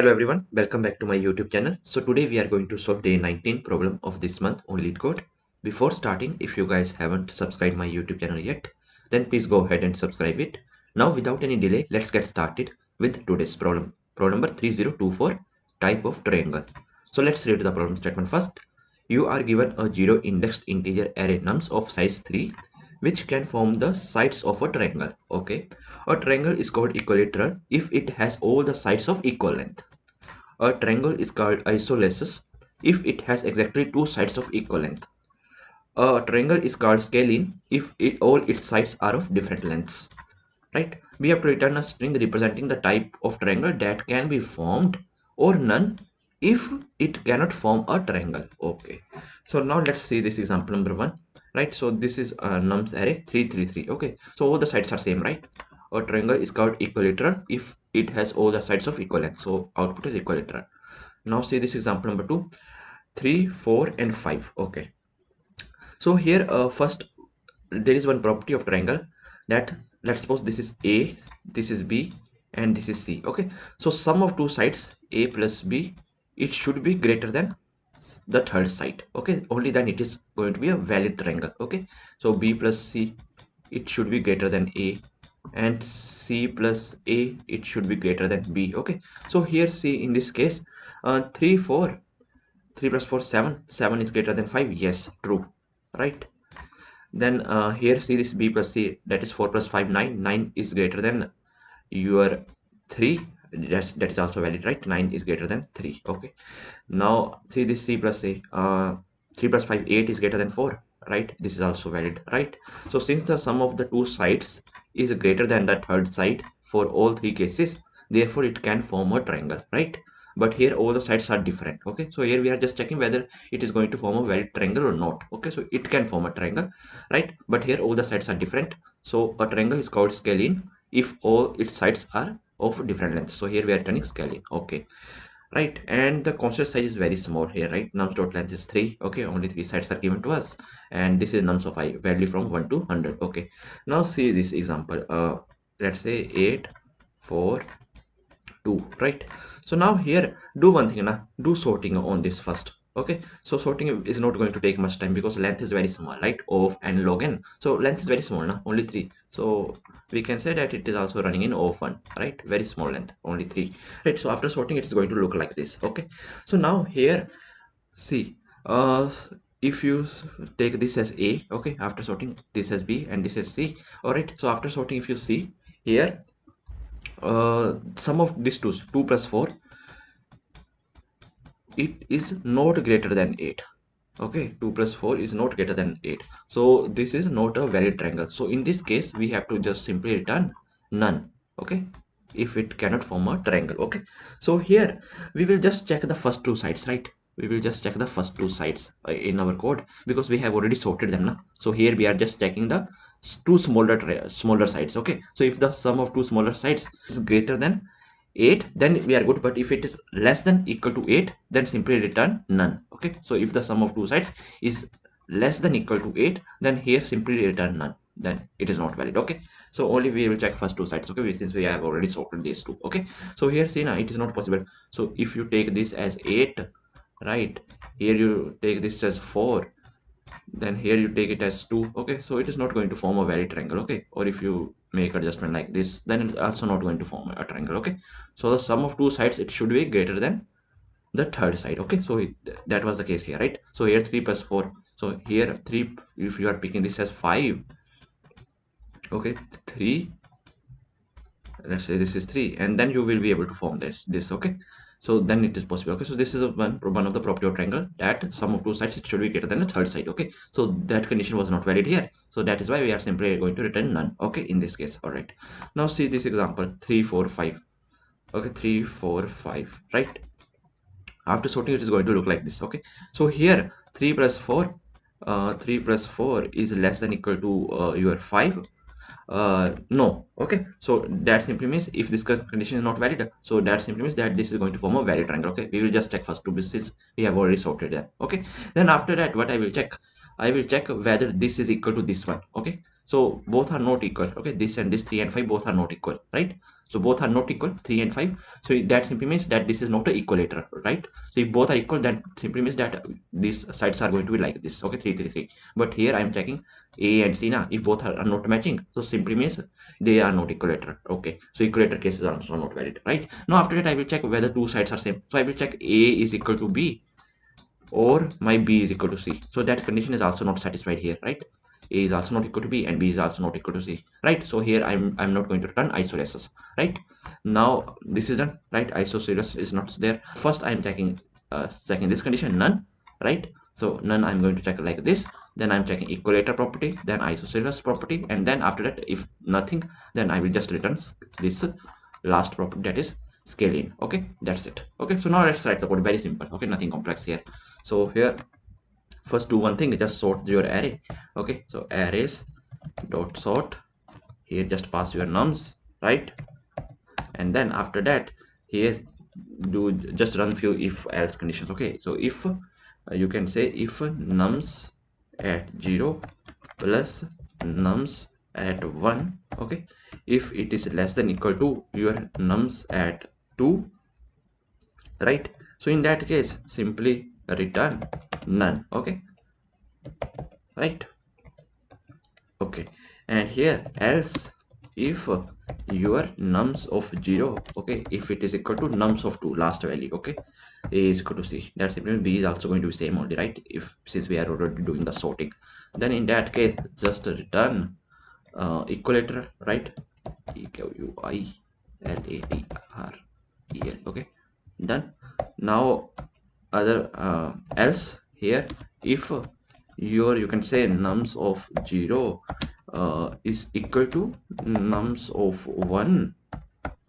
Hello everyone, welcome back to my YouTube channel. So today we are going to solve day 19 problem of this month on LeetCode. Before starting, if you guys haven't subscribed my YouTube channel yet, then please go ahead and subscribe it. Now without any delay, let's get started with today's problem. Problem number 3024, type of triangle. So let's read the problem statement first. You are given a zero indexed integer array nums of size 3 which can form the sides of a triangle. Okay, a triangle is called equilateral if it has all the sides of equal length. A triangle is called isosceles if it has exactly two sides of equal length. A triangle is called scalene if all its sides are of different lengths. Right? We have to return a string representing the type of triangle that can be formed or none if it cannot form a triangle. Okay. So now let's see this example number 1. Right? So this is a nums array 333. Okay. So all the sides are same, right? A triangle is called equilateral if it has all the sides of equal length. So output is equilateral. Now see this example number 2, 3, 4 and 5. Okay, so here first there is one property of triangle that, let's suppose this is A, this is B and this is C. Okay, so sum of two sides A plus B, it should be greater than the third side. Okay, only then it is going to be a valid triangle. Okay, so B plus C, it should be greater than A, and C plus A, it should be greater than B. Okay, so here see in this case 3 4, 3 plus 4 7, 7 is greater than 5. Yes, true, right? Then here see this B plus C, that is 4 plus 5 9, 9 is greater than your 3. That is also valid, right? 9 is greater than 3. Okay, now see this C plus A, 3 plus 5 8 is greater than 4, right? This is also valid, right? So since the sum of the two sides is greater than the third side for all three cases, therefore it can form a triangle, right? But here all the sides are different. Okay, so here we are just checking whether it is going to form a valid triangle or not. Okay, so it can form a triangle, right? But here all the sides are different, so a triangle is called scalene if all its sides are of different lengths. So here we are turning scalene. Okay, right? And the constant size is very small here, right? Nums dot length is 3. Okay, only 3 sides are given to us, and this is nums of I, value from 1 to 100. Okay, now see this example. Let's say 8 4 2, right? So now here do one thing now, do sorting on this first. Okay, so sorting is not going to take much time because length is very small, right? Of and log n, so length is very small now, only 3. So we can say that it is also running in of 1, right? Very small length, only 3, right? So after sorting it is going to look like this. Okay, so now here see, if you take this as A, okay, after sorting this as B and this as C. All right, so after sorting, if you see here, sum of these two, 2 plus 4, it is not greater than 8. Okay, 2 plus 4 is not greater than 8, so this is not a valid triangle. So in this case we have to just simply return none. Okay, if it cannot form a triangle. Okay, so here we will just check the first two sides, right? We will just check the first two sides in our code because we have already sorted them now. So here we are just checking the two smaller sides. Okay, so if the sum of two smaller sides is greater than 8, then we are good, but if it is less than equal to 8, then simply return none. Okay, so if the sum of two sides is less than equal to 8, then here simply return none, then it is not valid. Okay, so only we will check first two sides. Okay, since we have already sorted these two. Okay, so here see now it is not possible. So if you take this as 8, right, here you take this as 4, then here you take it as 2. Okay, so it is not going to form a valid triangle. Okay, or if you make adjustment like this, then it's also not going to form a triangle. Okay, so the sum of two sides, it should be greater than the third side. Okay, so that was the case here, right? So here 3 plus 4, so here 3, if you are picking this as 5, okay, 3, let's say this is 3, and then you will be able to form this. Okay, so then it is possible. Okay, so this is one of the property of triangle, that sum of two sides, it should be greater than the third side. Okay, so that condition was not valid here, so that is why we are simply going to return none. Okay, in this case. All right, now see this example 3 4 5. Okay, 3 4 5, right? After sorting it is going to look like this. Okay, so here 3 plus 4, 3 plus 4 is less than equal to your 5. No. Okay, so that simply means if this condition is not valid, so that simply means that this is going to form a valid triangle. Okay, we will just check first two bases, we have already sorted them. Okay, then after that what I will check, I will check whether this is equal to this one. Okay, So both are not equal. Okay, this and this 3 and 5 both are not equal, right? So both are not equal, 3 and 5. So that simply means that this is not an equilateral, right? So if both are equal, then simply means that these sides are going to be like this. Okay, 3 3 3. But here I am checking A and C now. If both are not matching, so simply means they are not equilateral. Okay, so equilateral cases are also not valid, right? Now after that I will check whether two sides are same. So I will check A is equal to B or my B is equal to C. So that condition is also not satisfied here, right? A is also not equal to B and B is also not equal to C, right? So here I'm not going to return isolaces, right? Now this is done, right? Isosceles is not there. First I'm checking this condition, none, right? So none I'm going to check like this. Then I'm checking equalator property, then isosceles property, and then after that if nothing, then I will just return this last property, that is scaling. Okay, that's it. Okay, so now let's write the code. Very simple. Okay, nothing complex here. So here first do one thing, just sort your array. Okay, so arrays dot sort, here just pass your nums, right? And then after that here do just run few if else conditions. Okay, so if you can say if nums at 0 plus nums at 1, okay, if it is less than equal to your nums at 2, right? So in that case simply return none. Okay, right? Okay, and here else if your nums of 0, okay, if it is equal to nums of 2, last value, okay, A is equal to C, that simply means B is also going to be same only, right? If since we are already doing the sorting, then in that case just return equalator, right? Equalater, okay, done. Now other else here if your you can say nums of 0 is equal to nums of 1,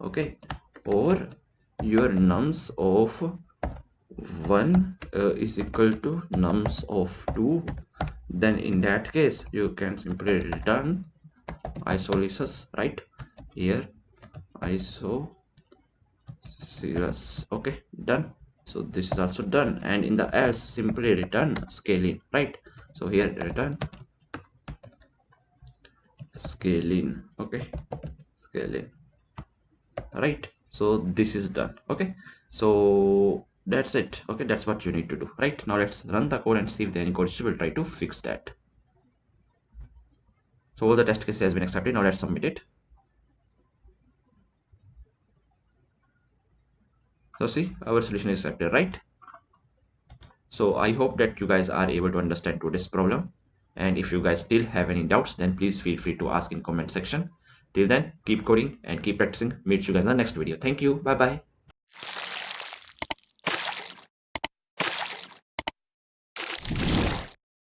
okay, or your nums of 1 is equal to nums of 2, then in that case you can simply return isolations, right? Here isolations. Okay, done. So this is also done, and in the else simply return scaling, right? So here return scaling. Okay, scaling, right? So this is done. Okay, so that's it. Okay, that's what you need to do, right? Now let's run the code and see if any code issue. Will try to fix that. So all the test cases has been accepted. Now let's submit it. So see, our solution is accepted, right? So I hope that you guys are able to understand today's problem, and if you guys still have any doubts, then please feel free to ask in comment section. Till then, keep coding and keep practicing. Meet you guys in the next video. Thank you. Bye bye.